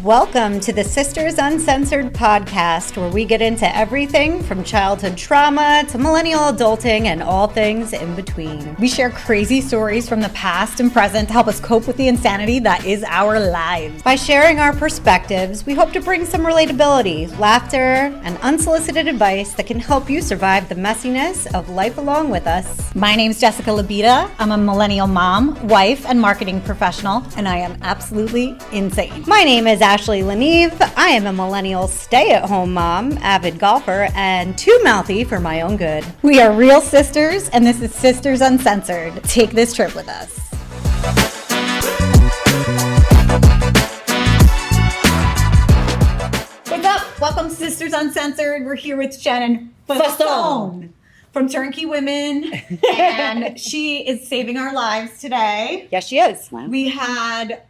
Welcome to the Sisters Uncensored podcast, where we get into everything from childhood trauma to millennial adulting and all things in between. We share crazy stories from the past and present to help us cope with the insanity that is our lives. By sharing our perspectives, we hope to bring some relatability, laughter, and unsolicited advice that can help you survive the messiness of life along with us. My name's Jessica Labita. I'm a millennial mom, wife, and marketing professional, and I am absolutely insane. My name is Ashley Leneve. I am a millennial stay-at-home mom, avid golfer, and too mouthy for my own good. We are real sisters, and this is Sisters Uncensored. Take this trip with us. What's up? Welcome to Sisters Uncensored. We're here with Shannon Fasone from Turnkey Women, and she is saving our lives today. Yes, she is. Wow. We had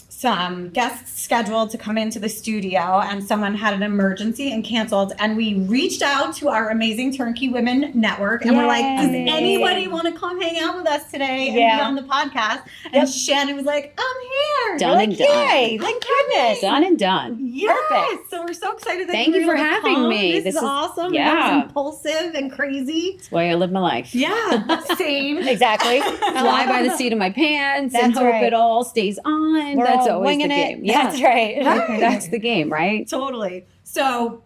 some guests scheduled to come into the studio, and someone had an emergency and canceled, and we reached out to our amazing Turnkey Women network, and we're like, does anybody want to come hang out with us today and be on the podcast? And Shannon was like, I'm here. Done and done. Yay, thank goodness. Done and done. Yes. Perfect. So we're so excited that Thank you were for able to having come. me. This is awesome. Yeah. That was impulsive and crazy. That's why I live my life. Yeah, same. Exactly. Fly by the seat of my pants and That's hope right. it all stays on. We're That's all always winging the it. game. Yeah. That's right. That's the game, right? Totally. So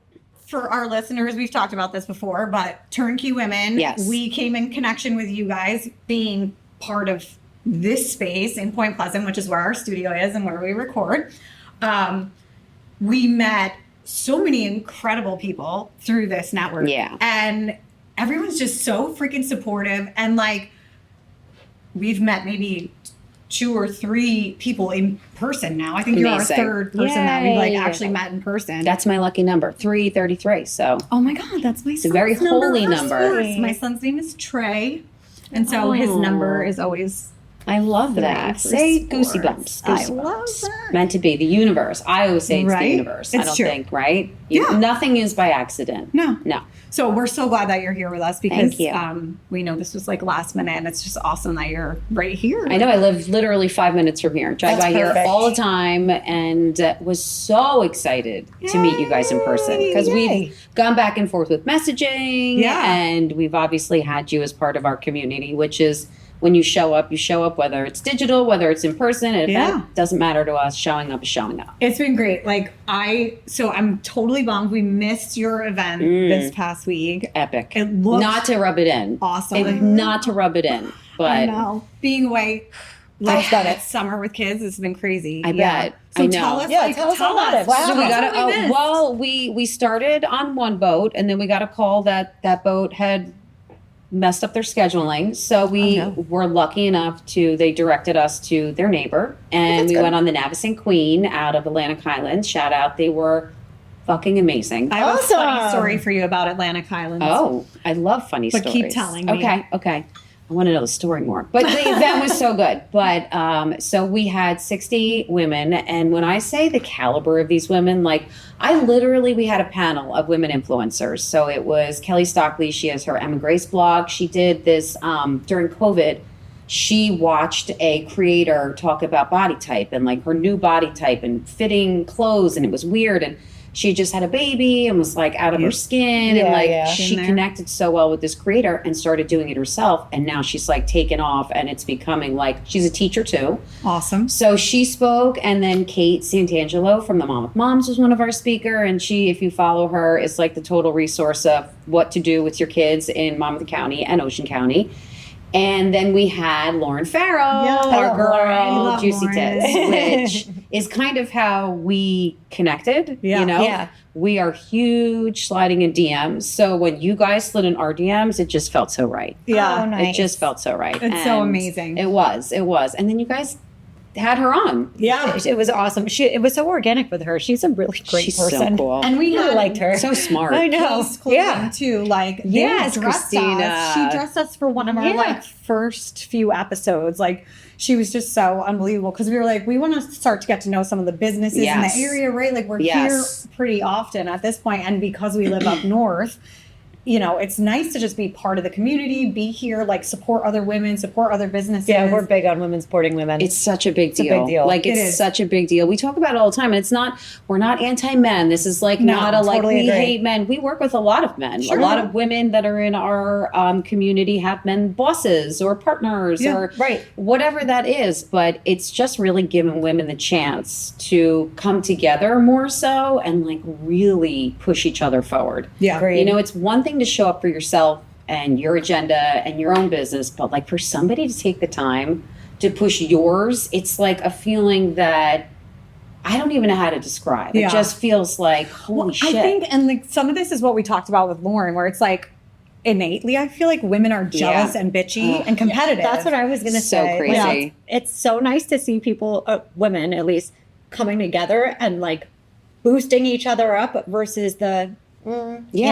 for our listeners, we've talked about this before, but Turnkey Women, Yes. we came in connection with you guys being part of this space in Point Pleasant, which is where our studio is and where we record. We met so many incredible people through this network. Yeah. And everyone's just so freaking supportive. And like, we've met maybe 2 or 3 people in person now. I think you're our Amazing. third person that we've like Yay. actually met in person. That's my lucky number, 333. So Oh my God, that's my son's a very holy for number. sports. My son's name is Trey. And so his number is always I love that. for Say sports. goosey bumps. I Goosey love bumps. that. Meant to be the universe. I always say it's the Right? universe. I It's don't true. think, right? Yeah. Nothing is by accident. No. No. So we're so glad that you're here with us because Thank you. we know this was like last minute, and it's just awesome that you're right here. I know. I live literally 5 minutes from here. Drive That's by here perfect. all the time, and was so excited to meet you guys in person because Yay. we've gone back and forth with messaging, Yeah. and we've obviously had you as part of our community, which is when you show up, whether it's digital, whether it's in person. It doesn't matter to us. Showing up is showing up. It's been great. Like I'm totally bummed we missed your event this past week. Epic. It looks Not to rub it in. awesome. Not to rub it in, but I know. Being away I've done it. summer with kids has been crazy. I bet. So I know. tell us, Yeah, tell us about it. Wow. So we got That's what we missed. we started on one boat, and then we got a call that boat had messed up their scheduling. So we were lucky enough they directed us to their neighbor, and we went on the Navasant Queen out of Atlantic Highlands. Shout out. They were fucking amazing. I have a funny Awesome. story for you about Atlantic Highlands. Oh, I love funny But stories. keep telling me. Okay. I want to know the story more. But the event was so good. But so we had 60 women. And when I say the caliber of these women, like we had a panel of women influencers. So it was Kelly Stockley. She has her Emma Grace blog. She did this during COVID. She watched a creator talk about body type and like her new body type and fitting clothes. And it was weird. And she just had a baby and was like out of her skin. Yeah, and like yeah. she Been there. connected so well with this creator and started doing it herself. And now she's like taken off and it's becoming like, she's a teacher too. Awesome. So she spoke, and then Kate Santangelo from the Mom with Moms was one of our speaker. And she, if you follow her, is like the total resource of what to do with your kids in Monmouth County and Ocean County. And then we had Lauren Farrell, Yeah, I our love Lauren. I girl, love Juicy Lauren. Tits, which is kind of how we connected. Yeah. You know, Yeah. we are huge sliding in DMs. So when you guys slid in our DMs, it just felt so right. Yeah. Oh, nice. It just felt so right. It's so And amazing. It was. And then you guys had her on. Yeah. It was awesome. It was so organic with her. She's a really great She's person. so cool. And we I had liked her. So smart. I know. Case clothing Yeah. too. Like they Yes, dressed Christina. us. She dressed us for one of our Yeah. like first few episodes. Like she was just so unbelievable because we were like, we want to start to get to know some of the businesses Yes. in the area, right? Like we're Yes. here pretty often at this point, and because we live up north, you know, it's nice to just be part of the community, be here, like support other women, support other businesses. Yeah, we're big on women supporting women. It's such a big deal. a big deal. Like, It it's is. such a big deal. We talk about it all the time. And it's not, we're not anti-men. This is like No, not a, like, totally we agree. hate men. We work with a lot of men. Sure. A lot of women that are in our community have men bosses or partners or right. whatever that is. But it's just really giving women the chance to come together more so and like really push each other forward. Yeah. Great. You know, it's one thing to show up for yourself and your agenda and your own business, but like for somebody to take the time to push yours, it's like a feeling that I don't even know how to describe. Yeah. It just feels like, holy shit. I think, and like some of this is what we talked about with Lauren, where it's like innately, I feel like women are jealous and bitchy and competitive. That's what I was going to So say. crazy. Like, it's so nice to see people, women at least, coming together and like boosting each other up versus the, you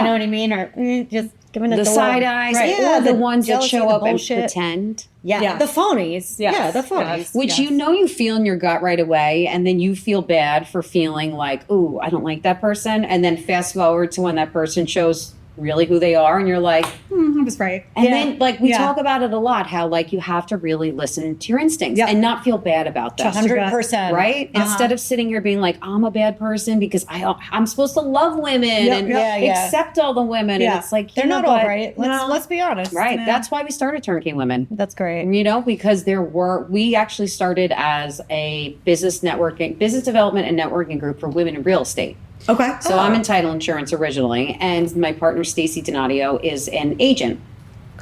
know what I mean? Or just giving it the the side love. eyes, Right. or the ones that jealousy, show the up and bullshit. pretend. Yeah. Yeah. The phonies. Yes. Yeah, the phonies. Yes. Which you know you feel in your gut right away, and then you feel bad for feeling like, ooh, I don't like that person. And then fast forward to when that person shows really who they are, and you're like, I was right. and then like we Yeah. talk about it a lot, how like you have to really listen to your instincts Yep. and not feel bad about them. 100%. Right? Instead of sitting here being like, I'm a bad person because I'm supposed to love women and yeah. accept all the women. Yeah. And it's like, They're you know not all what? right. No. Let's be honest. Right. No. That's why we started Turnkey Women. That's great. You know, because we actually started as a business development and networking group for women in real estate. Okay. So I'm in title insurance originally, and my partner Stacy Donadio is an agent.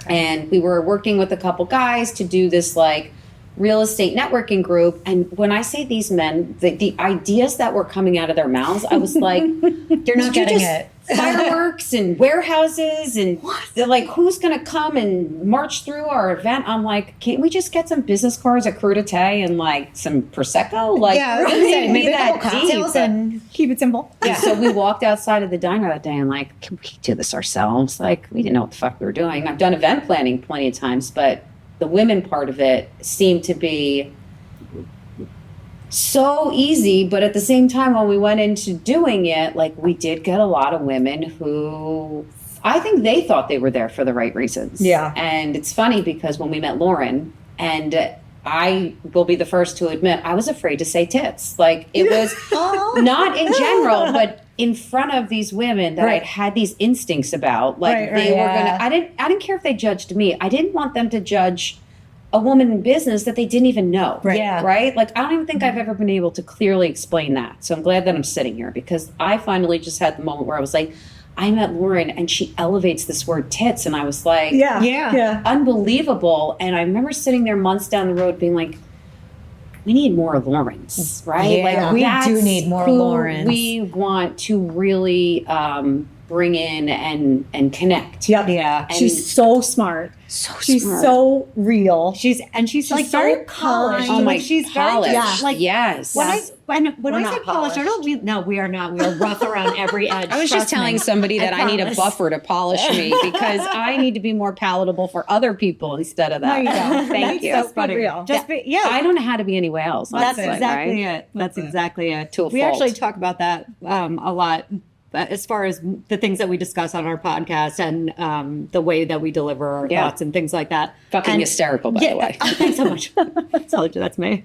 And we were working with a couple guys to do this like real estate networking group. And when I say these men, the ideas that were coming out of their mouths, I was like, You're not getting it. Fireworks and warehouses, and they're like, who's going to come and march through our event? I'm like, can't we just get some business cards, a crudite, and like some prosecco? Like, Yeah, I was it gonna say, wouldn't be maybe that a couple cocktails deep. and Keep it simple. And so we walked outside of the diner that day and like, can we do this ourselves? Like, we didn't know what the fuck we were doing. I've done event planning plenty of times, but the women part of it seemed to be so easy. But at the same time, when we went into doing it, like we did get a lot of women who I think they thought they were there for the right reasons. Yeah. And it's funny because when we met Lauren, and I will be the first to admit, I was afraid to say tits. Like it was not in general, but in front of these women that Right. I had these instincts about. Like Right, they right. were gonna I didn't care if they judged me. I didn't want them to judge a woman in business that they didn't even know. Right. Yeah. Right? Like I don't even think I've ever been able to clearly explain that. So I'm glad that I'm sitting here because I finally just had the moment where I was like, I met Lauren and she elevates this word tits. And I was like, Yeah. unbelievable. And I remember sitting there months down the road being like, we need more Laurens, right? Yeah, like we that's do need more who Laurens. We want to really bring in and connect. Yep. Yeah. And She's so smart. so She's smart. so real. She's like so very polished. polished. Oh my, Like, she's polished. very just, like yes. when I We're say not polished, I don't mean no, we are not. We are rough around every edge. I was just Trust telling me. somebody that I need a promise. buffer to polish me because I need to be more palatable for other people instead of that. There you go. Thank you. That's funny. real. Just be, yeah. I don't know how to be anywhere else. That's honestly, exactly right? it. That's exactly it. To a we fault. actually talk about that a lot as far as the things that we discuss on our podcast and the way that we deliver our Yeah. thoughts and things like that. Fucking And- hysterical, by the way. Thanks so much. That's me.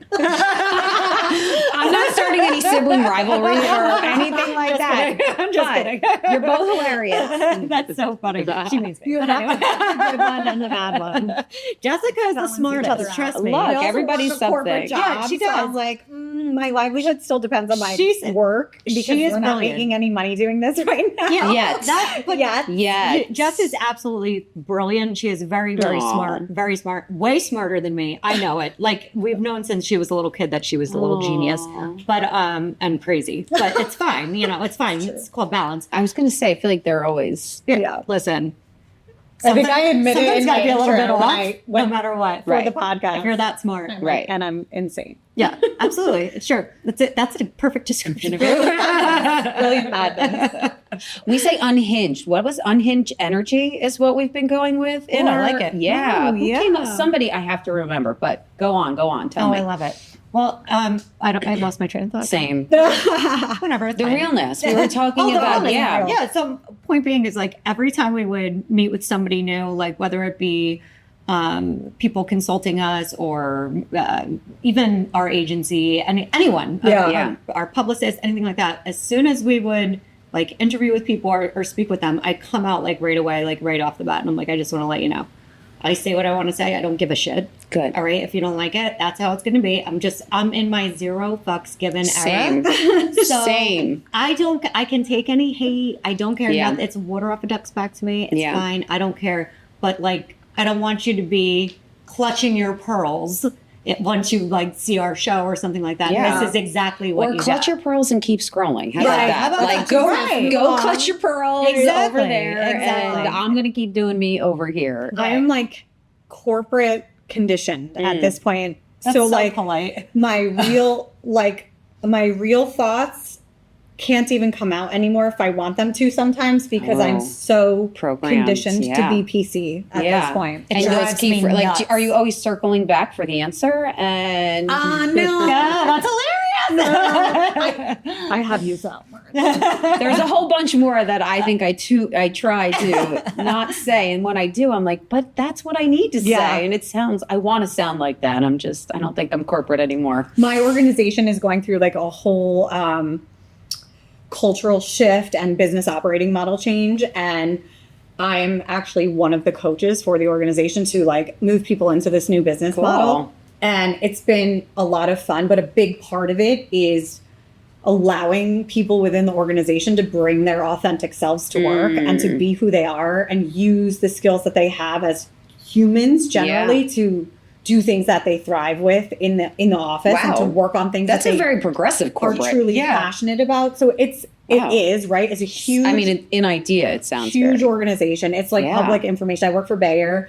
I'm not starting any sibling rivalry or anything like that. I'm just But kidding. You're both hilarious. That's so funny. She means me. But anyway, the good one and the bad one. Jessica is the smartest. Trust me. Look, She also everybody's works a corporate something. job, Yeah, she so does. I'm like, my livelihood still depends on my She's- work because she is we're not brilliant. making any money doing this right now. Yeah, Yes. but Yes. Jess is absolutely brilliant. She is very, very Aw. smart. Very smart. Way smarter than me. I know it. Like we've known since she was a little kid that she was a little Aw. genius. But and crazy. But it's fine. You know, it's fine. It's called balance. I was going to say, I feel like they're always. Yeah. Listen. I think I admitted something's in gotta my be a little intro bit off, when I no went matter what. for Right. the podcast. If you're that smart. Right. And I'm insane. Yeah, absolutely. Sure. That's it. That's a perfect description of it. Brilliant madness. We say unhinged. What was unhinged energy is what we've been going with in Ooh, I our. like it. Yeah. Ooh, Who came yeah. up? Somebody I have to remember, but go on. Tell me. I love it. Well, I lost my train of thought. Same. Whatever. It's The fine. realness we were talking the about. realness, Yeah. yeah. So point being is like every time we would meet with somebody new, like whether it be people consulting us or even our agency, anyone, Yeah. our publicists, anything like that. As soon as we would like interview with people or speak with them, I come out like right away, like right off the bat, and I'm like, I just want to let you know. I say what I want to say. I don't give a shit. Good. All right. If you don't like it, that's how it's going to be. I'm in my zero fucks given Same. era. So Same. I can take any hate. I don't care. Yeah. It's water off a duck's back to me. It's Yeah. fine. I don't care. But like, I don't want you to be clutching your pearls once you like see our show or something like that. Yeah. This is exactly what Or you clutch got. your pearls and keep scrolling. How about Right. that? How about like that? go Right. go clutch your pearls Exactly. over there, Exactly. and I'm gonna keep doing me over here. I am like corporate conditioned at this point. That's so so like polite. my real thoughts can't even come out anymore if I want them to sometimes because Oh. I'm so Programmed, conditioned yeah. to be PC at Yeah. this point. It And drives just keep me like, nuts. are you always circling back for the answer? And No. Yeah, that's hilarious. I have used that word. there's a whole bunch more that I think I try to not say, and when I do, I'm like, but that's what I need to Yeah. say, and I want to sound like that. I don't think I'm corporate anymore. My organization is going through like a whole cultural shift and business operating model change, and I'm actually one of the coaches for the organization to like move people into this new business Cool. model. And it's been a lot of fun, but a big part of it is allowing people within the organization to bring their authentic selves to work and to be who they are and use the skills that they have as humans generally to do things that they thrive with in the office and to Wow. work on things That's that a they very progressive are corporate. truly Yeah. passionate about. So it Wow. is right. It's a huge, I mean, in idea, it sounds huge very, organization. It's like Yeah. public information. I work for Bayer.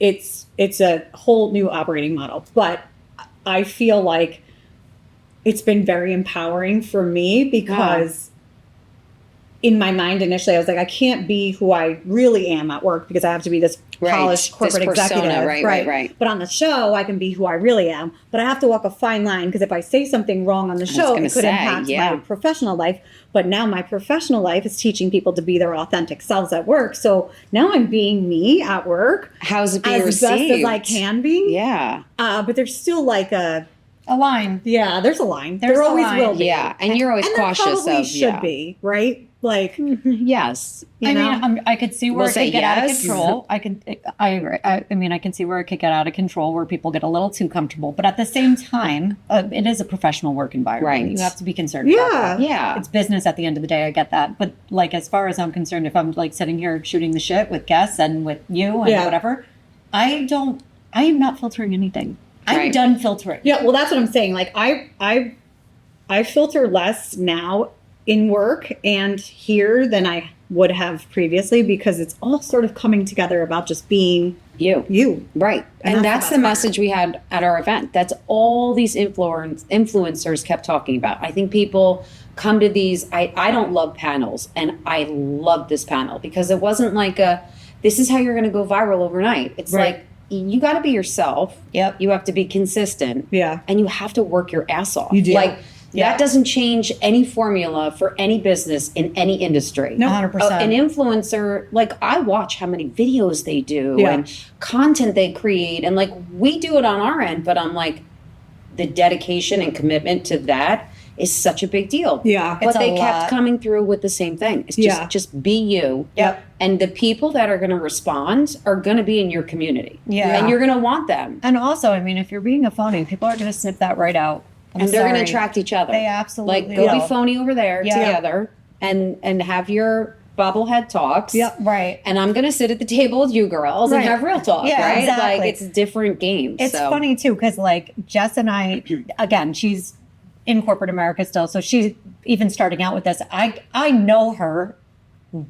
It's a whole new operating model, but I feel like it's been very empowering for me because in my mind initially I was like, I can't be who I really am at work because I have to be this Right. polished corporate This persona, executive. right. But on the show, I can be who I really am. But I have to walk a fine line because if I say something wrong on the show, gonna it could say, impact yeah. my professional life. But now my professional life is teaching people to be their authentic selves at work. So now I'm being me at work how's it being as received? best as I can be. Yeah, But there's still like A line. there's a line. There's there a always line. will be. yeah, and you're always And there cautious probably of should be, right? Like, Yes, I mean, I could see where We'll it say could get out of yes. control. I agree. I mean, I can see where it could get out of control, where people get a little too comfortable. But at the same time, it is a professional work environment. Right. You have to be concerned about that. yeah. It's business at the end of the day. I get that. But like, as far as I'm concerned, if I'm like sitting here shooting the shit with guests and with you and whatever, I am not filtering anything. I'm Right. done filtering. yeah, well, that's what I'm saying. Like, I filter less now in work and here than I would have previously because it's all sort of coming together about just being you. Right. And that's that's the the best message we had at our event. That's all these influencers kept talking about. I think people come to these, I don't love panels, and I love this panel because it wasn't like this is how you're going to go viral overnight. It's Right. like, you got to be yourself. Yep. You have to be consistent. Yeah. And you have to work your ass off. You do. Like, Yeah. that doesn't change any formula for any business in any industry. No, 100%. An influencer, like, I watch how many videos they do Yeah. and content they create, and like, we do it on our end, but I'm like, the dedication and commitment to that is such a big deal. Yeah. But It's a they kept lot. coming through with the same thing. It's Yeah. just be you. Yep. And the people that are going to respond are going to be in your community. Yeah. And you're going to want them. And also, I mean, if you're being a phony, people are going to snip that right out. I'm And they're going sorry. to attract each other. They absolutely Like, go be will. phony over there Yeah. together and have your bobblehead talks. Yep. Right. And I'm going to sit at the table with you girls Right. and have real talk, Yeah, right? exactly. Like, it's a different game. It's so. funny too, because like Jess and I, again, she's in corporate America still, so she's even starting out with this. I know her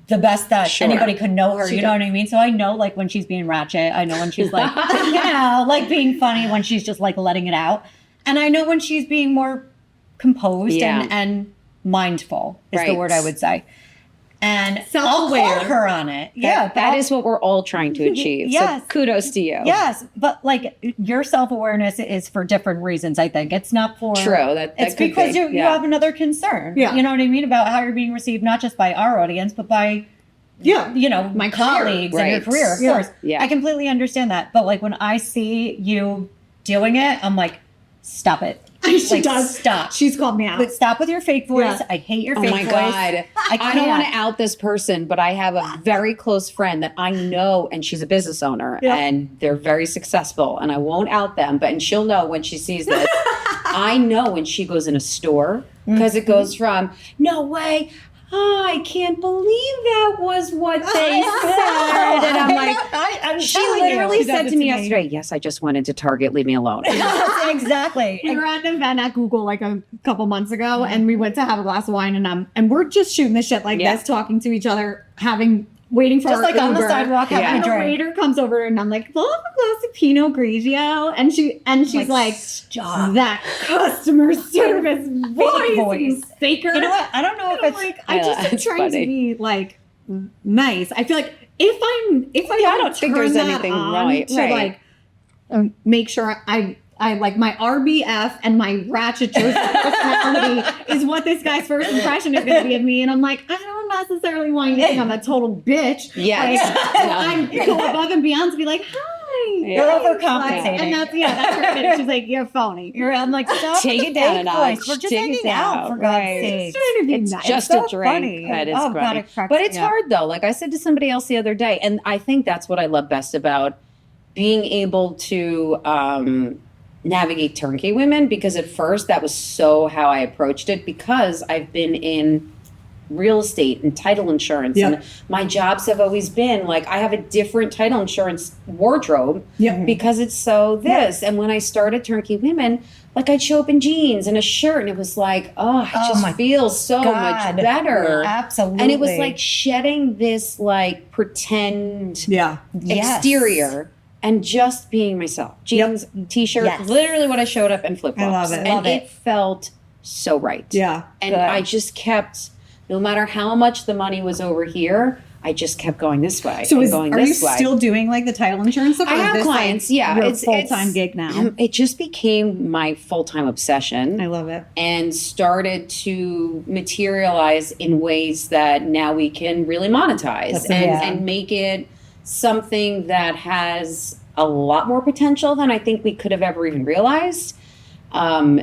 the best that Sure. anybody could know her. She You know what I mean? So I know like when she's being ratchet. I know when she's like, like being funny. When she's just like letting it out, and I know when she's being more composed Yeah. and mindful is the Right. word I would say. and Self-aware. I'll call her on it. That is what we're all trying to achieve. Yes. So kudos to you. Yes, but like your self-awareness is for different reasons, I think. It's not for True. That it's could because be. you have another concern. Yeah. You know what I mean? About how you're being received, not just by our audience, but by my colleagues and your Right. career, of course. Yeah. I completely understand that. But like when I see you doing it, I'm like, stop it. She does. Stop. She's called me out. But stop with your fake voice. Yeah. I hate your Oh fake my voice. God. I don't want to out this person, but I have a very close friend that I know, and she's a business owner, and they're very successful, and I won't out them, and she'll know when she sees this. I know when she goes in a store, because it goes from, no way, I can't believe that was what they said. And I'm like, I'm she telling literally you. said to me yesterday, yes, I just went into Target, leave me alone. Exactly. We were at an event at Google like a couple months ago, and we went to have a glass of wine, and we're just shooting the shit like this, talking to each other, waiting for Just our like on the Uber. sidewalk having And a the drink. waiter comes over, and I'm like, "We'll have a glass of Pinot Grigio," and she's like, stop. "That customer service voice, voice. you faker." You know what? I don't know if I'm it's like, I just am it's trying funny. to be like nice. I feel like if I don't think there's anything right. to like make sure I like my RBF and my ratchet Joseph personality is what this guy's first impression is going to be of me, and I'm like, I don't necessarily want you to think I'm a total bitch. Yes. Like, I go above and beyond to be like, hi. You're overcompensating. And that's her finish. She's like, you're phony. I'm like, stop Take the it down fake a notch. voice. We're just Take it hanging out, down. for God's Right. sake. Trying to be It's nice. just so a drink. funny. That is Oh, God, funny. it cracks But it's me up. hard though. Like I said to somebody else the other day, and I think that's what I love best about being able to navigate turnkey women, because at first that was so how I approached it, because I've been in real estate and title insurance, and my jobs have always been like I have a different title insurance wardrobe because it's so this. And when I started Turnkey Women, like I'd show up in jeans and a shirt, and it was like, oh, it just feels so God. much better. Absolutely. And it was like shedding this like pretend exterior and just being myself. Jeans, t-shirt, Yes. literally what I showed up, and flip-flops. love it. And Love it. it felt so right. Yeah. And Good. I just kept, no matter how much the money was over here, I just kept going this way. So and going are you this way. still doing like the title insurance stuff? I or is have this, clients, like, yeah. your It's full-time gig now. It just became my full-time obsession. I love it. And started to materialize in ways that now we can really monetize and make it something that has a lot more potential than I think we could have ever even realized.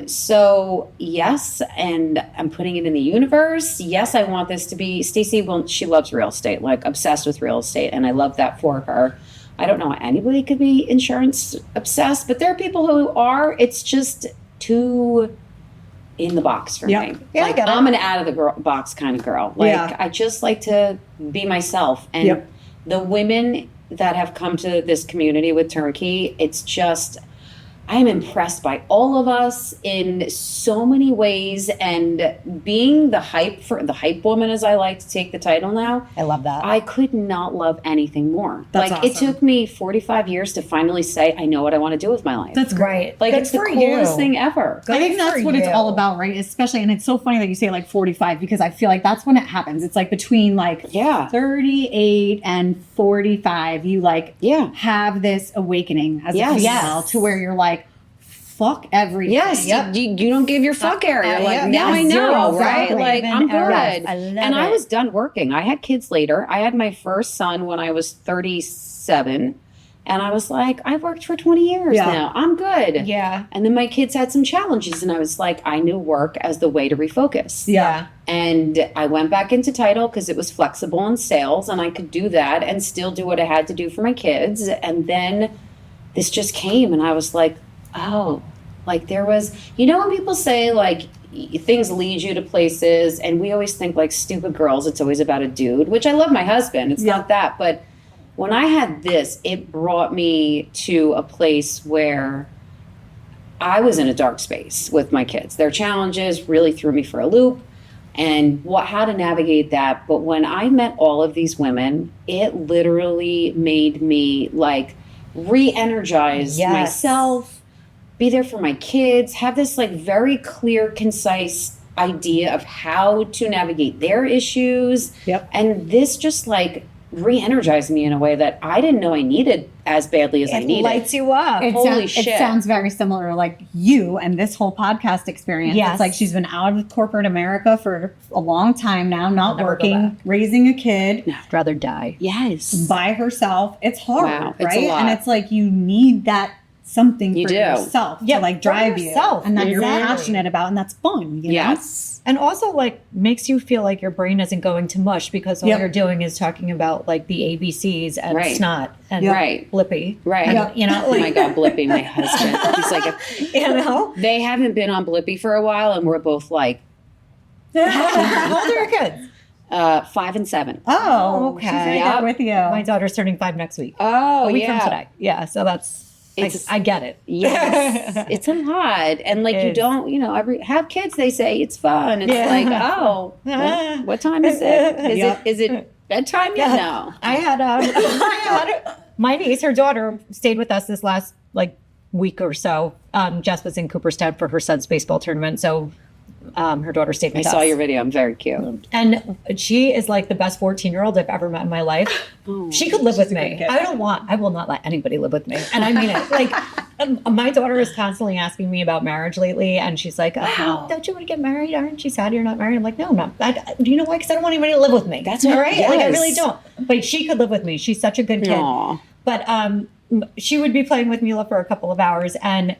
So yes, and I'm putting it in the universe. Yes, I want this to be Stacey. Well, she loves real estate, like obsessed with real estate, and I love that for her. I don't know anybody could be insurance obsessed, but there are people who are. It's just too in the box for me. Yeah, I Like get it. I'm an out of the box kind of girl. Like I just like to be myself, and the women that have come to this community with Turnkey, it's just, I am impressed by all of us in so many ways, and being the hype woman, as I like to take the title now. I love that. I could not love anything more. That's like it awesome. took me 45 years to finally say, I know what I want to do with my life. That's right. like Good it's the for coolest you. thing ever. I think that's for what it's you. all about, right? Especially, and it's so funny that you say like 45, because I feel like that's when it happens. It's like between like 38 and 45, you like have this awakening as a female to where you're like, fuck everything. Yes, you don't give your fuck area. Like now I know, Zero, right? exactly. Like I'm good. Yes, I love And I it. was done working. I had kids later. I had my first son when I was 37. And I was like, I've worked for 20 years now. I'm good. Yeah. And then my kids had some challenges, and I was like, I knew work as the way to refocus. Yeah. And I went back into title because it was flexible in sales, and I could do that and still do what I had to do for my kids. And then this just came, and I was like, oh, like there was, when people say like things lead you to places, and we always think like stupid girls, it's always about a dude, which I love my husband. It's not that, but when I had this, it brought me to a place where I was in a dark space with my kids. Their challenges really threw me for a loop, and how to navigate that. But when I met all of these women, it literally made me like re-energize myself, be there for my kids, have this like very clear, concise idea of how to navigate their issues. Yep. And this just like re-energized me in a way that I didn't know I needed as badly as I It needed. lights you up. Holy It shit. sounds very similar, like you and this whole podcast experience. Yes. It's like she's been out of corporate America for a long time now, not Never go working, back. raising a kid I'd rather die. Yes. by herself. It's hard, Wow, it's a right? lot. And it's like you need that something You for do. yourself Yeah, to like for drive yourself. you, and that you're Exactly. passionate about, and that's fun. You know? Yes. And also, like, makes you feel like your brain isn't going to mush because all Yep. you're doing is talking about, like, the ABCs and Right. snot and Right. Blippy. Right. And, Yep. you know, Oh my like, God, Blippy, my husband. He's like, you know? they haven't been on Blippy for a while, and we're both like How old are your kids? 5 and 7. Oh, Okay. she's right Yep. there with you. My daughter's turning 5 next week. Oh, A week yeah. from today. Yeah, so that's, It's- I get it. Yes, it's a lot, and like It you is. don't, have kids. They say it's fun. It's Yeah. like, oh, what time is it? Is Yep. it is it bedtime yet? No. I had my niece, her daughter, stayed with us this last like week or so. Jess was in Cooperstown for her son's baseball tournament, so her daughter stayed I with us. saw your video. I'm very cute. And she is like the best 14-year-old I've ever met in my life. She could live with a good me. kid. I will not let anybody live with me. And I mean it. Like, my daughter is constantly asking me about marriage lately. And she's like, oh, don't you want to get married? Aren't you sad you're not married? I'm like, no, I'm not. Do you know why? Because I don't want anybody to live with me. That's all what- right. Like, I yes. really don't. But she could live with me. She's such a good kid. Aw. But she would be playing with Mila for a couple of hours. And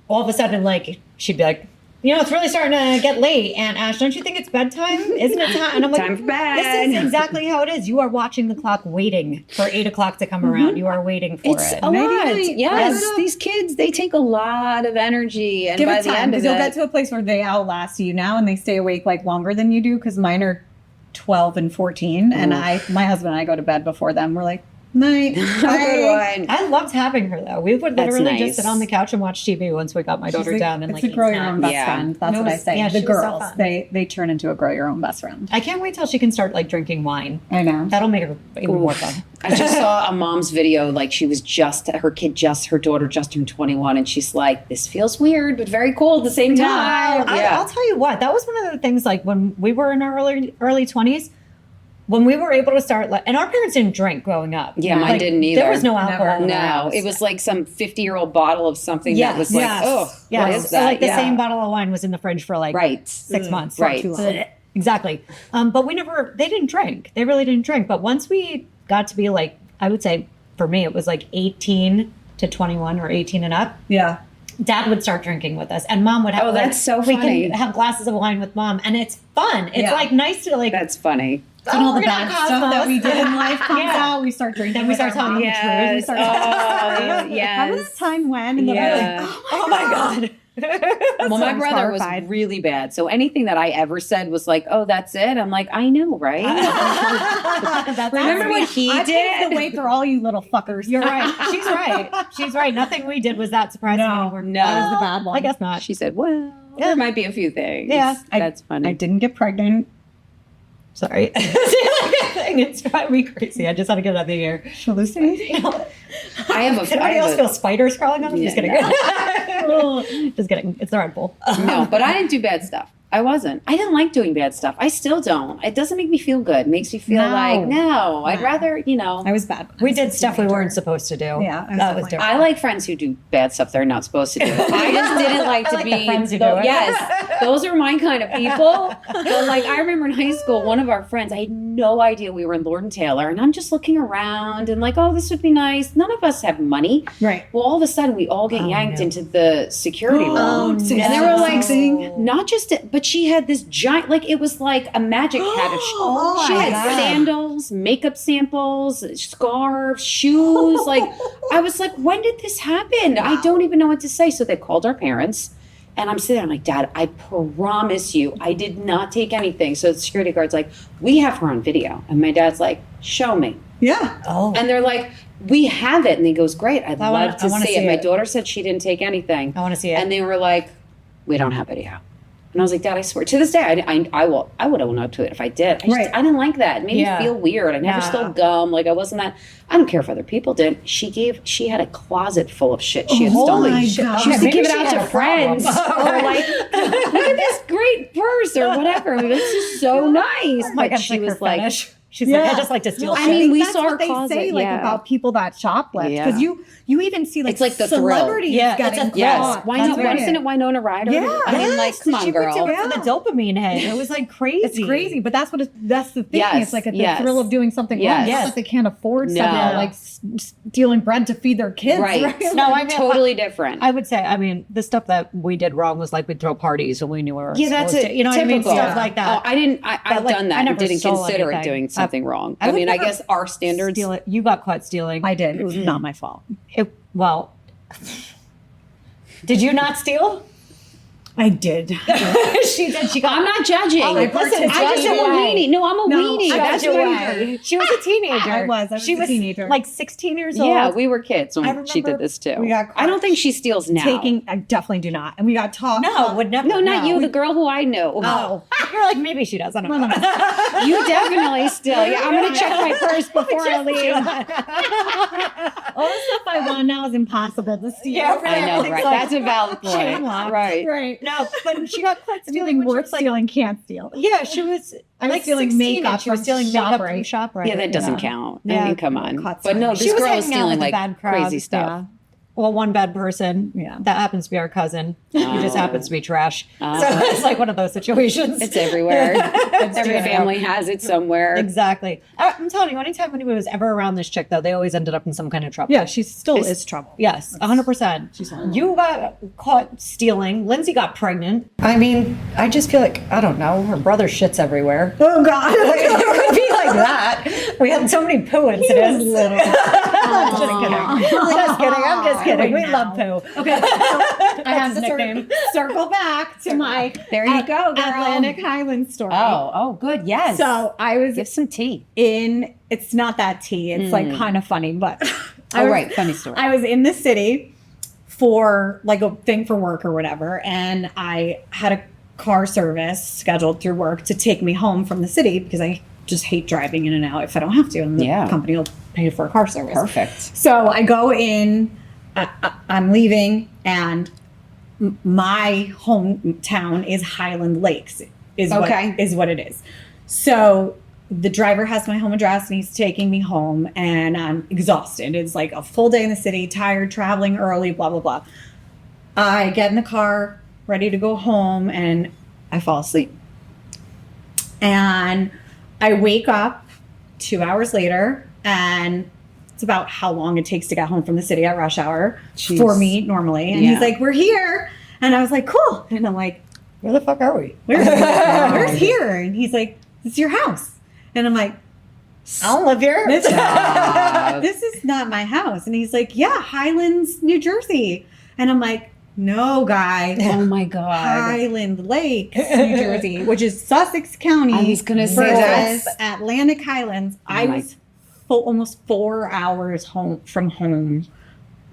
all of a sudden, like, she'd be like, it's really starting to get late. And Ash, don't you think it's bedtime? Isn't it time? And I'm like, Time for bed. this is exactly how it is. You are watching the clock, waiting for 8 o'clock to come around. You are waiting for It's it. a Maybe lot. we- Yes, Yeah. these kids, they take a lot of energy, and Give by it the time, end of because you'll it, get to a place where they outlast you now, and they stay awake like longer than you do. Because mine are 12 and 14, and my husband and I go to bed before them. We're like, night. good bye. one. I loved having her, though. We would That's literally nice. just sit on the couch and watch TV once we got my daughter She's down and it's like a grow eat your own snacks. best Yeah. friend. That's No, what I it's- say. yeah, The she was so girls, fun. they turn into a grow your own best friend. I can't wait till she can start like drinking wine. I know. That'll make her even more fun. I just saw a mom's video, like she was her daughter just turned 21, and she's like, this feels weird, but very cool at the same time. I'll tell you what, that was one of the things, like when we were in our early 20s, when we were able to start, and our parents didn't drink growing up. Yeah, mine Like, didn't either. There was no alcohol. Never. in the No, house. it was like some 50-year-old bottle of something that was like, Yes. oh, Yeah, what is so that? like the Yeah. same bottle of wine was in the fridge for like Right. 6 months. Right. So- exactly. But they didn't drink. They really didn't drink. But once we got to be like, I would say for me, it was like 18 to 21 or 18 and up. Yeah. Dad would start drinking with us, and Mom would have. Oh, that's so We funny. can have glasses of wine with Mom, and it's fun. It's Yeah. like nice to like. That's funny. And all the we're gonna bad have stuff that we Cosmos. did in life comes Yeah. out. We start drinking. Then we with start our telling mom. the truth. We start Oh, Remember yes. the time when? And then Yeah. we're like, Oh my god. Well, my I'm brother was horrified. really bad. So anything that I ever said was like, oh, that's it. I'm like, I know, right? That's Remember awesome. what he I paved did? the way for all you little fuckers. You're right. She's right. She's right. Nothing we did was that surprising. No. anymore. No. That was the bad one. I guess not. She said, well, Yeah. there might be a few things. Yeah. That's funny. I didn't get pregnant. Sorry. It's driving me crazy. I just had to get it out of the air. Hallucinating. I have a Does anybody else feel spiders crawling on them? Just kidding. Yeah, Just kidding. It's the Red Bull. No, but I didn't do bad stuff. I wasn't. I didn't like doing bad stuff. I still don't. It doesn't make me feel good. It makes me feel No. like, no, I'd rather, I was bad. We did stuff we weren't supposed to do. Yeah, I was that was definitely- different. I like friends who do bad stuff they're not supposed to do. I just didn't like I to like be the friends who do it. Yes, those are my kind of people. But like I remember in high school, one of our friends, I had no idea we were in Lord and Taylor, and I'm just looking around and like, oh, this would be nice. None of us have money. Right. Well, all of a sudden, we all get yanked no. into the security room, Oh, and so they were like, something. not just, but she had this giant, like it was like a magic hat. Oh, She my had God. sandals, makeup samples, scarves, shoes. Like, I was like, when did this happen? I don't even know what to say. So they called our parents. And I'm sitting there, I'm like, Dad, I promise you, I did not take anything. So the security guard's like, we have her on video. And my dad's like, show me. Yeah. Oh. And they're like, we have it. And he goes, great, I'd I love wanna to see it. see My it. daughter said she didn't take anything. I want to see it. And they were like, we don't have video. And I was like, Dad, I swear. To this day, I would own up to it if I did. Right. I didn't like that. It made me feel weird. I never stole gum. Like I wasn't that. I don't care if other people did. She had a closet full of shit she had stolen. my She God. used to give it Maybe she out had to a friends problem. or like, look at this great purse or whatever. This is so nice. Like, But she was like, she's like, I just like to steal Well, shit. I mean, we that's saw what her they closet, say like yeah. about people that shoplift Yeah. because you even see like It's like the thrill. celebrities Yeah, it's getting a thrill. yes. caught. Wasn't it Winona Ryder? Yeah. I mean, like, come on, she girl. would do it for the dopamine hit. It was like crazy. It's crazy, but that's that's the thing. Yes, It's like the yes. thrill of doing something Yes. wrong. It's not Yes. like they can't afford No. something like stealing bread to feed their kids. Right. No, I mean, Totally different. I would say, I mean, the stuff that we did wrong was like we'd throw parties and we knew we were Yeah, that's supposed it. to, you know what I mean? Typical. Stuff like that. Oh, I didn't. I've But, like, done I that and never didn't stole consider it anything. doing something wrong. I I would mean, I never guess our standards. Steal it. You got caught stealing. I did. It was not my fault. Well, did you not steal? I did. She did. She got. I'm not judging. Oh, listen, I just judge am a away. weenie. No, I'm a weenie. That's That's what right. She was a teenager. I was She a teenager. like 16 years old. Yeah, we were kids I when she remember did this too. we got I don't think she steals now. I definitely do not. And we got taught. No, would never. No, not you. The girl who I know. Oh, you're like maybe she does. I don't know. You definitely still. Yeah, I'm gonna check my purse before I leave. All the stuff I want now is impossible to steal. Yeah, I know, It's right? like That's a valid point. chain lock. Right. Right. No, but she got caught stealing. Anything when she worth was, like, stealing can't steal. Yeah, she was. I was like stealing 16 makeup and she was from stealing makeup from ShopRite. ShopRite. Yeah, that doesn't Yeah. count. Yeah. I mean, come on. Caught But no, somebody. this She was girl is hanging out stealing with a like bad crowd. crazy stuff. Yeah. Well, one bad person. Yeah. That happens to be our cousin. He just Oh. happens to be trash. Oh. So it's like one of those situations. It's everywhere. Every true. family has it somewhere. Exactly. I'm telling you, anytime anybody was ever around this chick, though, they always ended up in some kind of trouble. Yeah, she still is trouble. Yes, 100%. She's horrible. You got caught stealing. Lindsay got pregnant. I mean, I just feel like, I don't know, her brother shits everywhere. Oh God. It would be like that. We had so many poo incidents. I'm just kidding. I'm just kidding. We love poo. Okay, so I have his to nickname. circle back to my There you go, girl. Atlantic Highlands story. Oh, good. Yes. So I was give some tea. it's not that tea. It's like kind of funny, but I was- Right. Funny story. I was in the city for like a thing for work or whatever, and I had a car service scheduled through work to take me home from the city because I just hate driving in and out if I don't have to, and the Yeah. company will pay for a car service. Perfect. So I go in, I'm leaving, and my hometown is Highland Lakes, Okay. is what it is. So the driver has my home address and he's taking me home, and I'm exhausted. It's like a full day in the city, tired, traveling early, blah, blah, blah. I get in the car, ready to go home, and I fall asleep. And I wake up 2 hours later, and it's about how long it takes to get home from the city at rush hour for me normally. And Yeah. he's like, "We're here." And I was like, "Cool." And I'm like, Where the fuck are we? "Where's here?" And he's like, "It's your house." And I'm like, I don't live here. this is not my house. And he's like, "Yeah, Highlands, New Jersey." And I'm like, "No, guy. Oh my God. Highland Lakes, New Jersey, which is Sussex County. I was gonna say versus that. Atlantic Highlands." I my- was almost 4 hours home from home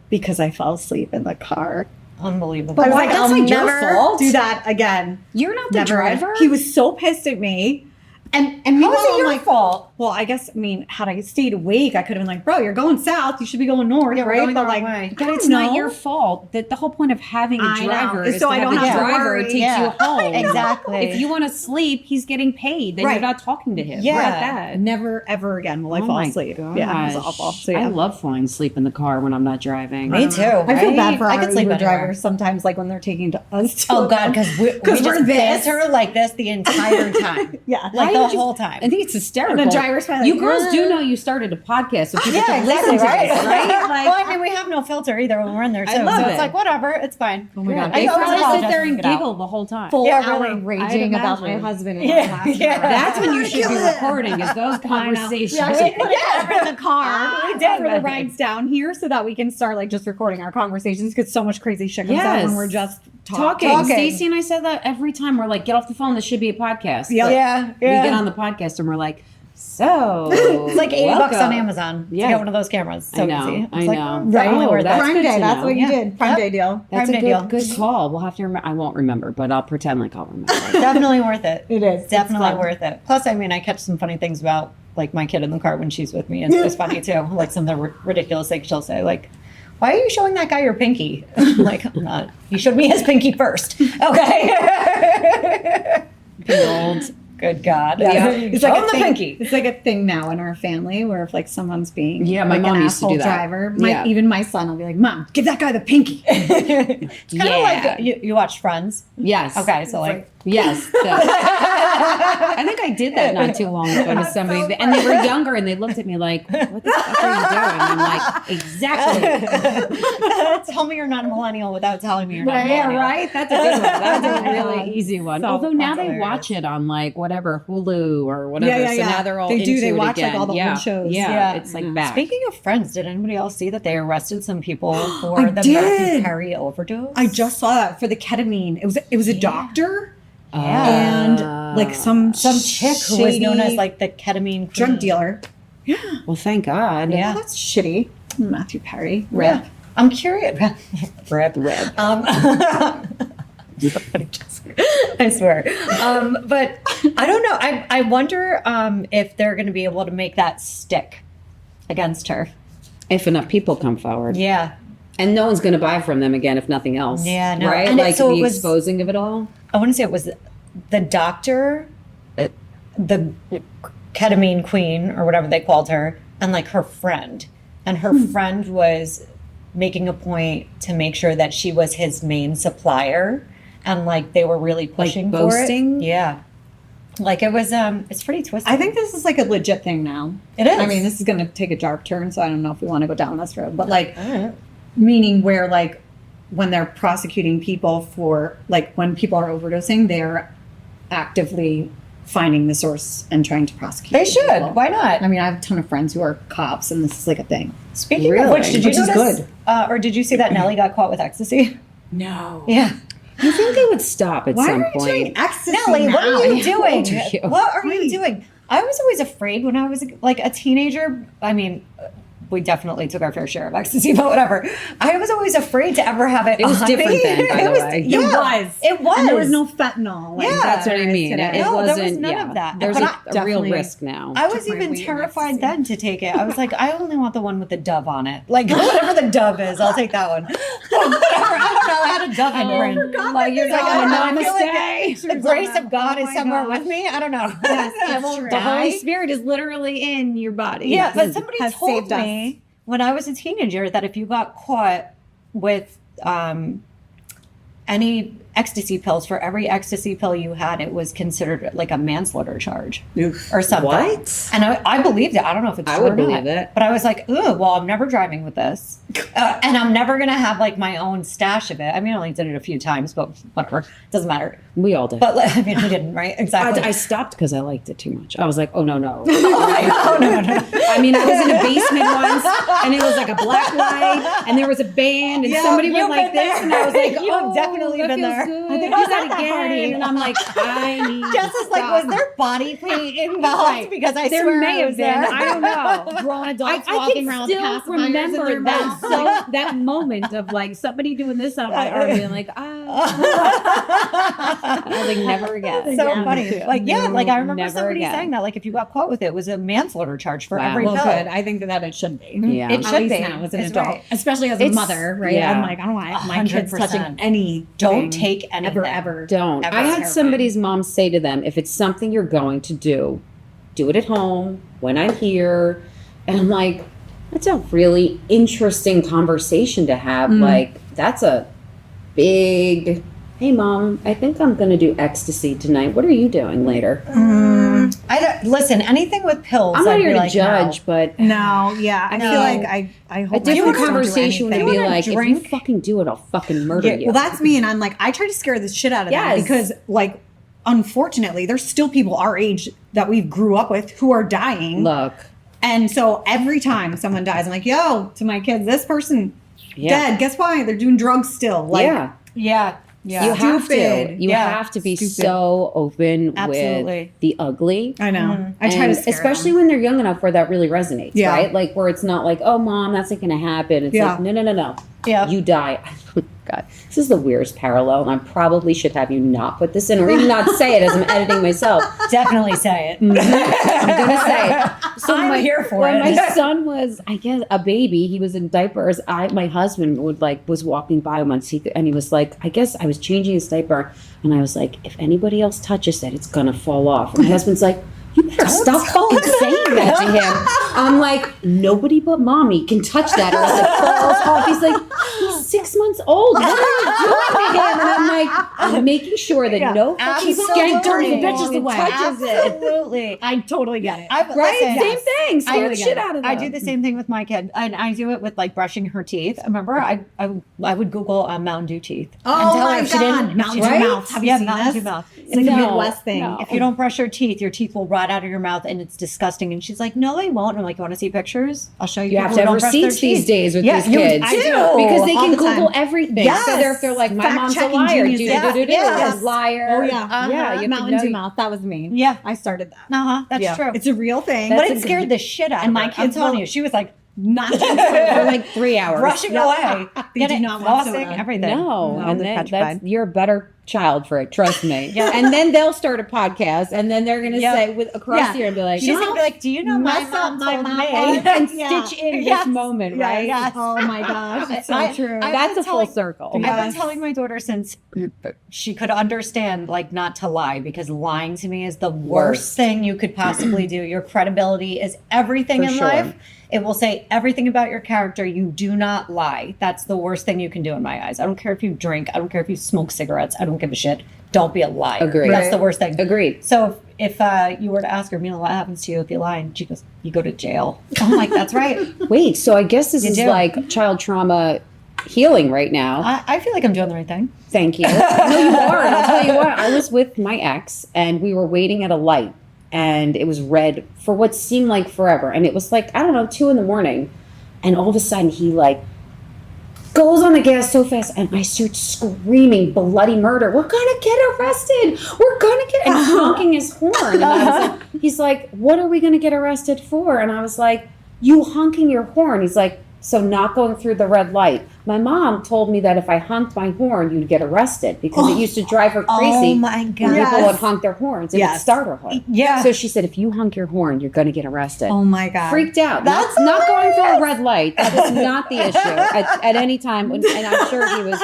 because I fell asleep in the car. Unbelievable. I was Why, like, that's "I'll like your never fault?" do that again." You're not the Never. driver? He was so pissed at me. And How meanwhile, is it I'm your like, fault? well, I guess, I mean, had I stayed awake, I could have been like, "Bro, you're going south. You should be going north, Yeah, we're right?" going the But wrong like, way. But I it's don't not know. your fault. That the whole point of having a I know. driver It's is so to I have don't the have to driver worry. takes Yeah. you home. Exactly. If you want to sleep, he's getting paid. Then Right. you're not talking to him. Yeah. Right, that. Never, ever again will I Oh fall my asleep. gosh. Yeah, it was awful. So, yeah. I love falling asleep in the car when I'm not driving. Me too. I feel bad for I our could sleep Uber anywhere. drivers sometimes, like when they're taking to us. To Oh God, because we we're just this. banter like this the entire time. Yeah. Like Why the did you- whole time. I think it's hysterical. And the driver's probably You like, girls do "Uh." know you started a podcast, so people Yeah, can exactly, listen to right? this, right? Like, Well, I mean, we have no filter either when we're in there, too. love So it. it's like, whatever, it's fine. Oh my God. they I always probably sit apologize there when and we get out. giggle the whole time. Full Yeah, hour really. raging I'd about my imagine. husband. Yeah, yeah. That's when you should be recording, is those I know. conversations. Yeah, we put a camera in the car We did. for the rides down here so that we can start like just recording our conversations because so much crazy shit comes out Yes. when we're just Talking. Stacey and I said that every time. We're like, get off the phone. This should be a podcast. Yeah. Like, Yeah, We yeah. get on the podcast and we're like, So It's like $80 on welcome. Amazon to Yeah. get one of those cameras. So I know, easy. I It's like, know. definitely Oh, worth that's it. Prime good Day. to That's know. what you Yeah. did. Prime Yep. Day deal. That's a Prime Day deal. good call. We'll have to remember. I won't remember, but I'll pretend like I'll remember. Definitely worth it. It is. It's Definitely fun. worth it. Plus, I mean, I catch some funny things about like my kid in the car when she's with me. It's funny too. Like some of the ridiculous things she'll say, like, "Why are you showing that guy your pinky?" I'm like, I'm not. You showed me his pinky first, okay? Old. Good God. Yeah. It's Show like him the thing. pinky. It's like a thing now in our family where if like someone's being Yeah, my like mom an used to asshole do that. driver, Yeah. even my son will be like, "Mom, give that guy the pinky." It's kind of like you watch Friends. Yes. Okay, so like Yes. I think I did that not too long ago to somebody, and they were younger, and they looked at me like, "What the fuck are you doing?" I'm like, "Exactly." tell me you're not a millennial without telling me you're not a Yeah, millennial. right. That's a good one. That's a really easy one. So Although now they hilarious. watch it on like whatever Hulu or whatever, Yeah, so yeah. now they're all They do. into They it watch, like, again. all the old yeah. shows. Yeah, Yeah. it's like back. Speaking of Friends, did anybody else see that they arrested some people for I the did. Matthew Perry overdose? I just saw that for the ketamine. It was a doctor Yeah. and like some chick who was known as shady like the ketamine drug queen. dealer. Yeah, Well, thank God. Yeah. that's shitty. Matthew Perry. Yeah. I'm curious. Rip. I swear. But I don't know. I wonder if they're going to be able to make that stick against her. If enough people come forward, Yeah. and no one's going to buy from them again if nothing else. Yeah, no. Right? And Like so the it was- exposing of it all. I want to say it was the doctor, the ketamine queen or whatever they called her, and like her friend. And her friend was making a point to make sure that she was his main supplier. And like they were really pushing for boasting? it. Yeah. Like it was, it's pretty twisted. I think this is like a legit thing now. It is. I mean, this is going to take a dark turn, so I don't know if we want to go down this road. But like, All right. meaning where like when they're prosecuting people for like when people are overdosing, they're actively finding the source and trying to prosecute. They these should. people. Why not? I mean, I have a ton of friends who are cops, and this is like a thing. Speaking of Really? which, did you Which is notice, good. or did you see that Nelly got caught with ecstasy? No. Yeah. I think they would stop at Why some are you doing point. ecstasy Nelly, what now? are you doing? old are you? What are you Right. doing? I was always afraid when I was like a teenager. I mean, we definitely took our fair share of ecstasy, but whatever. I was always afraid to ever have it. It was on different me. then, by It the was- way. Yeah, it was. And there was no fentanyl. Like, Yeah. That's what I there is mean. today. It No, there was wasn't. none yeah. of that. There's But a I real definitely- risk now. I was Took my even weed and terrified ecstasy. then to take it. I was like, I only want the one with the dove on it. Like whatever the dove is, I'll take that one. Whatever. I don't know. I had a dove in God, like you're Like, going I feel like namaste. the grace of God Oh is my somewhere gosh. with me. I don't know. Yes, I it's won't true. The Holy die. Spirit is literally in your body. Yeah, but somebody Has told saved us. me when I was a teenager that if you got caught with any ecstasy pills, for every ecstasy pill you had, it was considered like a manslaughter charge or something. What? And I believed it. I don't know if it's I true would or believe not. it. But I was like, ooh, well, I'm never driving with this. And I'm never going to have like my own stash of it. I mean, I only did it a few times, but whatever. Doesn't matter. We all did. But I mean, I didn't, right? Exactly. I stopped because I liked it too much. I was like, oh no. Oh, no. I mean, I was in a basement once, and it was like a black light, and there was a band, and Yeah, somebody you've went like been this, there. and I was like, You've oh, definitely that been feels there. good. I think Do I was that at the again, party. and I'm like, I need. Jess to is like, stop. was there body paint involved? Right. Because I There swear may I have was been. there. I don't know. Grown adults I walking can around with still pacifiers in remember their that mouth. that moment of like somebody doing this on my arm, being like, ah. I was like, never again. So Yeah, funny. me too. Like, yeah, like I remember Never somebody again. saying that, like, if you got caught with it, it was a manslaughter charge for Wow. every Well, pill. good. I think that it should be. Yeah. It At should least be. now as an It's adult, right. especially as a It's- mother, right? yeah. I'm like, I don't want my kids 100%. touching any. Don't take anything. ever. Don't. Ever. I had Terrifying. somebody's mom say to them, if it's something you're going to do it at home when I'm here. And I'm like, that's a really interesting conversation to have. Like, that's a big, hey, mom, I think I'm going to do ecstasy tonight. What are you doing later? I don't listen. Anything with pills, I'm not I'd here be to like, judge, but No, yeah, I No. feel like I hope a my different kids don't do conversation would anything. be wanna like, if you drink? fucking do it, I'll fucking murder you. Well, that's me, and I'm like, I try to scare the shit out of them Yes. because, like, unfortunately, there's still people our age that we grew up with who are dying. Look. And so every time someone dies, I'm like, yo, to my kids, this person Yeah. dead. Guess why? They're doing drugs still. Like, Yeah. Yeah. Yeah. You have to. Stupid. You Yeah. have to be Stupid. so open Absolutely. with the ugly. I know. Mhm. I try to And scare especially them. when they're young enough where that really resonates, Yeah. right? Like where it's not like, oh, mom, that's not going to happen. It's Yeah. like, no. Yeah. You die. God, this is the weirdest parallel, and I probably should have you not put this in, or even not say it as I'm editing myself. Definitely say it. I'm gonna say it. So I'm here for when it. my son was, I guess, a baby, he was in diapers. My husband was walking by him on secret, and he was like, I guess I was changing his diaper, and I was like, if anybody else touches it, it's gonna fall off. And my husband's like, you better stop fucking saying that to him. I'm like, nobody but mommy can touch that or else it falls off. He's like, he's 6 months old. What are you doing to him? And I'm like, I'm making sure that no fucking skank dirty bitches away. touches it. Absolutely. I totally get it. Right? Listen, Same thing. Scare I the shit out of them. I do the same thing with my kid, and I do it with like brushing her teeth. Remember, I would Google Mountain Dew teeth. Oh and tell her my if she didn't- God. Mountain if Dew she- mouth. Have you yeah, seen Mountain this? Dew mouth. It's like a No, Midwest thing. no. If you don't brush your teeth will rot out of your mouth, and it's disgusting. And she's like, "No, they won't." And I'm like, "You want to see pictures? I'll show you." You have people to who have don't brush their receipts these teeth." days with Yeah, these you- kids. I do. Because they All can the time. Google everything. Yes. So if they're like, my mom's a Fact-checking liar. geniuses. Yes. Liar. Oh yeah. Yeah, you have to Mountain know- Dew mouth. That was me. Yeah. I started that. That's Yeah. true. It's a real thing. But That's it a scared good- the shit out And of my her. I'm kids telling will- you, she was like not For like 3 hours. brushing Yeah. away, They getting do not want flossing, soda. everything. No, and they're then petrified. you're a better child for it. Trust me. Yeah. And then they'll start a podcast, and then they're gonna Yeah. say with across Yeah. the year and be like, She's gonna be like, "Do you know my mess up mom my told mom me?" once. and Yeah. stitch in Yes. this moment, Yeah, right? yes. Oh my gosh, it's so I- true. I- That's been a full telling- circle. I've been Yes. telling my daughter since she could understand, like, not to lie, because lying to me is the worst thing you could possibly do. Your credibility is everything For in sure. life. It will say everything about your character. You do not lie. That's the worst thing you can do in my eyes. I don't care if you drink. I don't care if you smoke cigarettes. I don't give a shit. Don't be a liar. Agreed. That's the worst thing. Agreed. So if you were to ask her, Mila, what happens to you if you lie? And she goes, you go to jail. I'm like, that's right. Wait, so I guess this You is do. like child trauma healing right now. I feel like I'm doing the right thing. Thank you. No, you are. And I'll tell you what, I was with my ex and we were waiting at a light and it was red for what seemed like forever. And it was like, I don't know, 2 a.m. And all of a sudden he like goes on the gas so fast and I start screaming bloody murder. We're gonna get arrested. We're gonna get, and honking his horn. And I was like, he's like, what are we gonna get arrested for? And I was like, you honking your horn. He's like, so not going through the red light. My mom told me that if I honked my horn, you'd get arrested because it used to drive her crazy. Oh my when God. people would Yes. honk their horns. It would Yes. startle her. Yeah. So she said, if you honk your horn, you're going to get arrested. Oh my God. Freaked out. That's not going through a red light. That was not the issue at any time. And I'm sure he was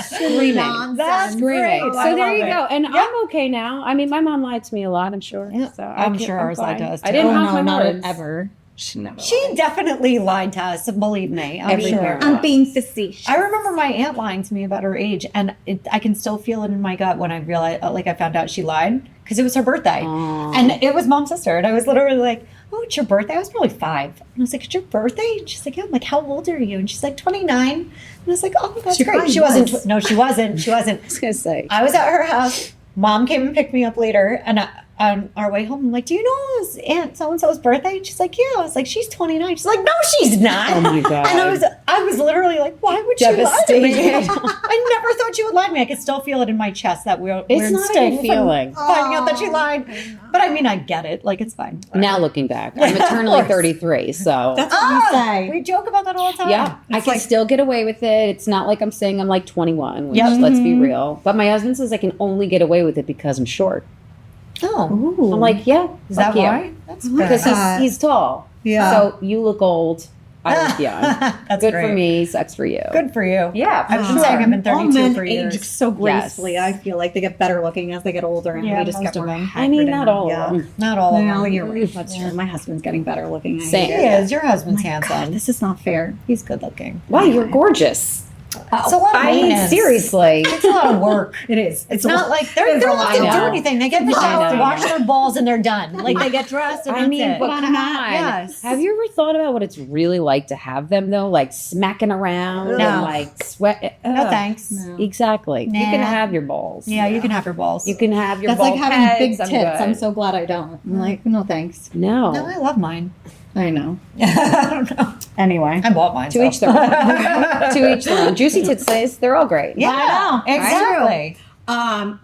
screaming. That's Screaming. great. So I there love you it. go. And I'm okay now. I mean, my mom lied to me a lot, I'm sure. Yeah. So I'm sure ours lied to fine. us, I too. didn't Oh, honk no, my not horns. ever. She never. She definitely lied to us, believe me. I'm Every sure. parent. I'm being facetious. I remember my aunt lying to me about her age, and I can still feel it in my gut when I realized, like, I found out she lied because it was her birthday, Aw. and it was mom's sister, and I was literally like, "Oh, it's your birthday." I was probably 5, and I was like, "It's your birthday?" And she's like, "Yeah." I'm like, "How old are you?" And she's like, 29. And I was like, "Oh, that's She great." probably She wasn't. was. No, she wasn't. She wasn't. I was going to say. I was at her house. Mom came and picked me up later, and on our way home, I'm like, "Do you know it was Aunt so and so's birthday?" And she's like, "Yeah." I was like, "She's 29." She's like, "No, she's not." Oh my God. And I was literally like, "Why would you lie to me?" Devastated. I never thought you would lie to me. I could still feel it in my chest that we're It's not a sting good from feeling. finding out that she lied. But I mean, I get it. Like, it's fine. Now looking back, I'm eternally 33, so That's what you say. We joke about that all the time. yeah, I can still get away with it. It's not like I'm saying I'm like 21, which, Yep. let's be real. But my husband says I can only get away with it because I'm short. Oh, Ooh. I'm like, yeah, is that fuck you. why? That's Because God. he's tall. Yeah. So you look old. I look young. That's Good great. for me. Sucks for you. Good for you. Yeah, I've for been saying sure. I've been All 32 men for age years. so gracefully. Yes. I feel like they get better looking as they get older, and Yeah, we just most get of more. them. I mean, not all yeah. of them. Not all of No, them. you're right. That's true. My husband's getting better looking. I Same. hate He it. is. Your husband's My God, handsome. this is not fair. He's good looking. Wow, you're gorgeous. It's a lot of I mean, maintenance. seriously. It's a lot of work. It is. It's not like they It's don't a have lot. to I do know. anything. They get in the I shower, know. wash their balls, and they're done. Like, they get dressed and I that's mean, it. but on a come hat, on. yes. Have you ever thought about what it's really like to have them though, like smacking around No. and like sweat? No thanks. No. Exactly. You can Nah. have your balls. Yeah, you can have your balls. You can have your That's like bald having heads. big tits. I'm I'm good. so glad I don't. I'm like, no thanks. No. No, I love mine. I know. I don't know. Anyway. I bought mine. To each their own. To each their own. Juicy Tits says they're all great. Yeah, I know. exactly.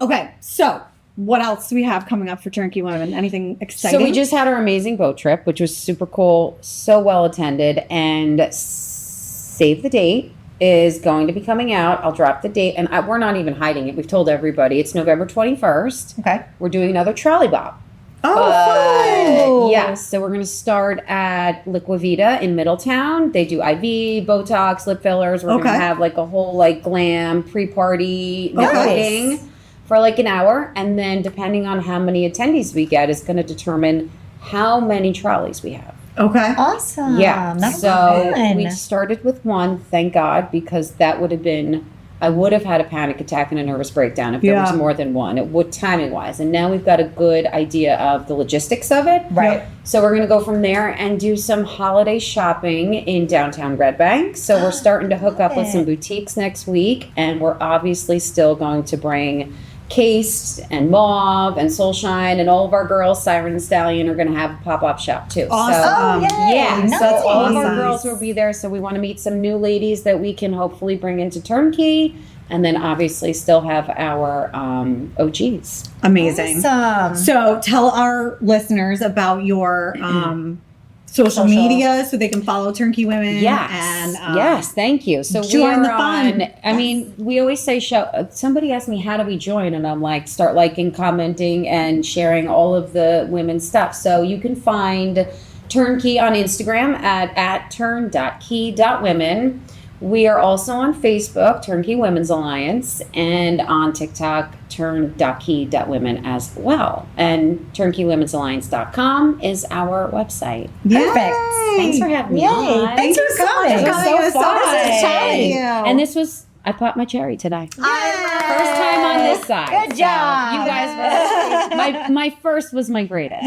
Okay, so what else do we have coming up for Turnkey Women? Anything exciting? So we just had our amazing boat trip, which was super cool, so well attended, and save the date is going to be coming out. I'll drop the date, and we're not even hiding it. We've told everybody. It's November 21st. Okay. We're doing another trolley bob. fun! Yes, so we're going to start at Liquavita in Middletown. They do IV, Botox, lip fillers. We're going to have like a whole like glam pre-party networking for like an hour, and then depending on how many attendees we get is going to determine how many trolleys we have. Okay. Awesome. Yeah. That's So fun. we started with one, thank God, because that would have been, I would have had a panic attack and a nervous breakdown if there was more than one. It would, timing wise. And now we've got a good idea of the logistics of it. Right. So we're going to go from there and do some holiday shopping in downtown Red Bank. So we're starting to hook up with some boutiques next week. And we're obviously still going to bring Case and Mauve and Soulshine, and all of our girls, Siren and Stallion, are going to have a pop-up shop too. Awesome. So, yeah, Nice. so all of our Awesome. girls will be there. So we want to meet some new ladies that we can hopefully bring into Turnkey, and then obviously still have our OGs. Amazing. Awesome. So tell our listeners about your social media so they can follow Turnkey Women. Yes. And yes, thank you. So we join are the fun. on, I mean, we always say somebody asked me, how do we join? And I'm like, start liking, commenting, and sharing all of the women's stuff. So you can find Turnkey on Instagram at turn.key.women. We are also on Facebook, Turnkey Women's Alliance, and on TikTok, turn.key.women as well. And turnkeywomen'salliance.com is our website. Perfect. Thanks for having me on. Thanks for you so much coming. for coming. It was so nice to chat with you. And this was, I popped my cherry today. Yay. First time on this side. Good So job. you guys were, my first was my greatest.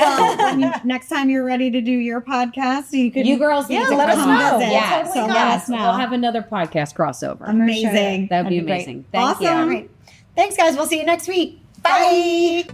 Next time you're ready to do your podcast, you could. You girls need to let us come know. visit. Yes, So let yes. us know. We'll have another podcast crossover. Amazing. That would be That'd be great. amazing. Thank Awesome. you. Thanks, guys. We'll see you next week. Bye.